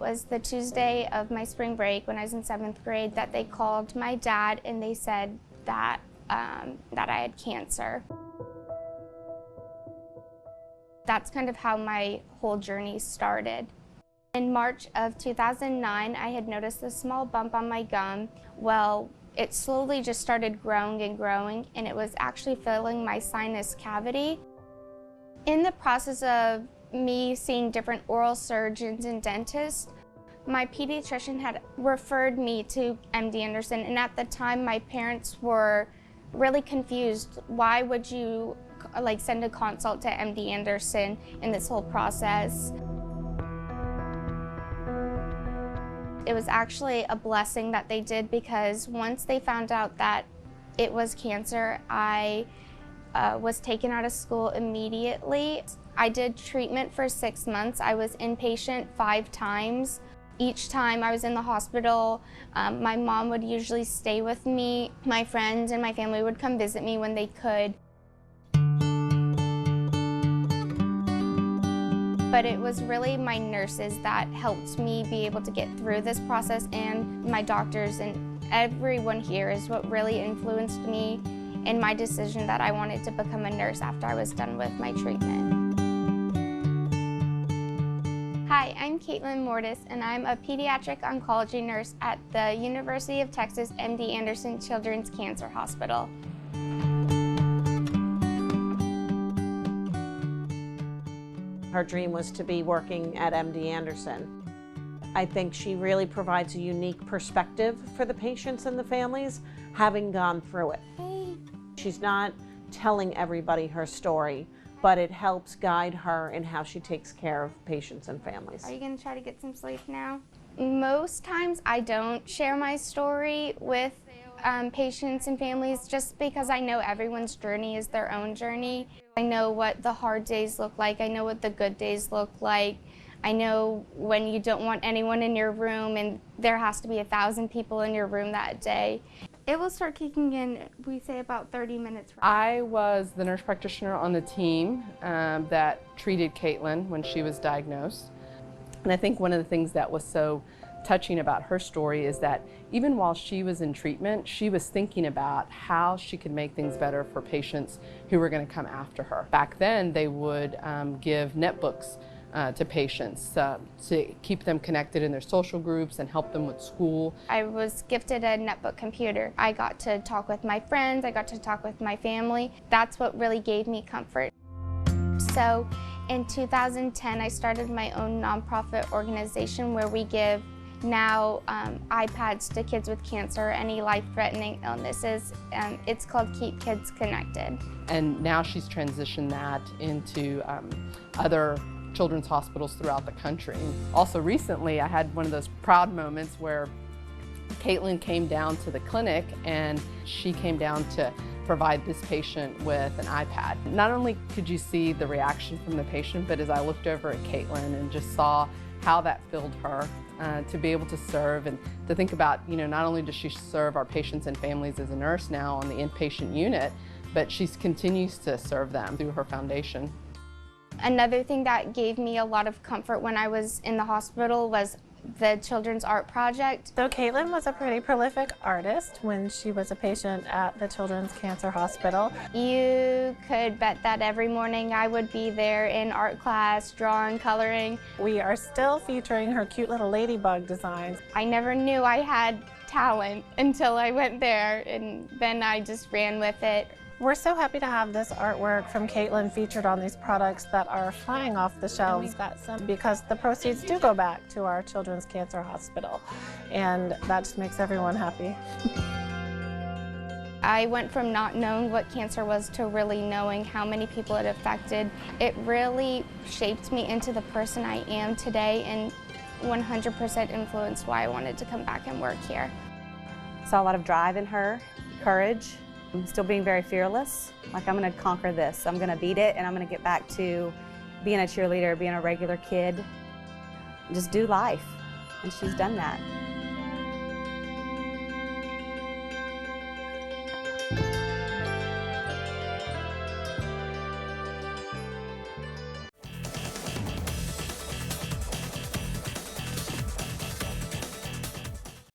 was the Tuesday of my spring break when I was in 7th grade that they called my dad and they said that, that I had cancer. That's kind of how my whole journey started. In March of 2009, I had noticed a small bump on my gum. Well, it slowly just started growing and growing, and it was actually filling my sinus cavity. In the process of me seeing different oral surgeons and dentists, my pediatrician had referred me to MD Anderson, and at the time my parents were really confused. Why would you send a consult to MD Anderson in this whole process? It was actually a blessing that they did, because once they found out that it was cancer, I was taken out of school immediately. I did treatment for 6 months. I was inpatient 5 times. Each time I was in the hospital, my mom would usually stay with me. My friends and my family would come visit me when they could. But it was really my nurses that helped me be able to get through this process, and my doctors and everyone here is what really influenced me in my decision that I wanted to become a nurse after I was done with my treatment. Hi, I'm Caitlyn Mortus, and I'm a pediatric oncology nurse at the University of Texas MD Anderson Children's Cancer Hospital. Her dream was to be working at MD Anderson. I think she really provides a unique perspective for the patients and the families, having gone through it. She's not telling everybody her story, but it helps guide her in how she takes care of patients and families. Are you going to try to get some sleep now? Most times I don't share my story with patients and families, just because I know everyone's journey is their own journey. I know what the hard days look like. I know what the good days look like. I know when you don't want anyone in your room and there has to be 1,000 people in your room that day. It will start kicking in, we say, about 30 minutes. I was the nurse practitioner on the team that treated Caitlyn when she was diagnosed. And I think one of the things that was so touching about her story is that even while she was in treatment, she was thinking about how she could make things better for patients who were going to come after her. Back then, they would give netbooks to patients to keep them connected in their social groups and help them with school. I was gifted a netbook computer. I got to talk with my friends, I got to talk with my family. That's what really gave me comfort. So in 2010, I started my own nonprofit organization where we give now iPads to kids with cancer or any life-threatening illnesses. It's called Keep Kids Connected. And now she's transitioned that into other children's hospitals throughout the country. Also recently, I had one of those proud moments where Caitlyn came down to the clinic and she came down to provide this patient with an iPad. Not only could you see the reaction from the patient, but as I looked over at Caitlyn and just saw how that filled her to be able to serve and to think about, you know, not only does she serve our patients and families as a nurse now on the inpatient unit, but she continues to serve them through her foundation. Another thing that gave me a lot of comfort when I was in the hospital was the Children's Art Project. So Caitlyn was a pretty prolific artist when she was a patient at the Children's Cancer Hospital. You could bet that every morning I would be there in art class, drawing, coloring. We are still featuring her cute little ladybug designs. I never knew I had talent until I went there, and then I just ran with it. We're so happy to have this artwork from Caitlyn featured on these products that are flying off the shelves. We've got some because the proceeds do go back to our Children's Cancer Hospital, and that just makes everyone happy. I went from not knowing what cancer was to really knowing how many people it affected. It really shaped me into the person I am today, and 100% influenced why I wanted to come back and work here. Saw a lot of drive in her, courage. Still being very fearless, like I'm going to conquer this, I'm going to beat it, and I'm going to get back to being a cheerleader, being a regular kid, just do life, and she's done that.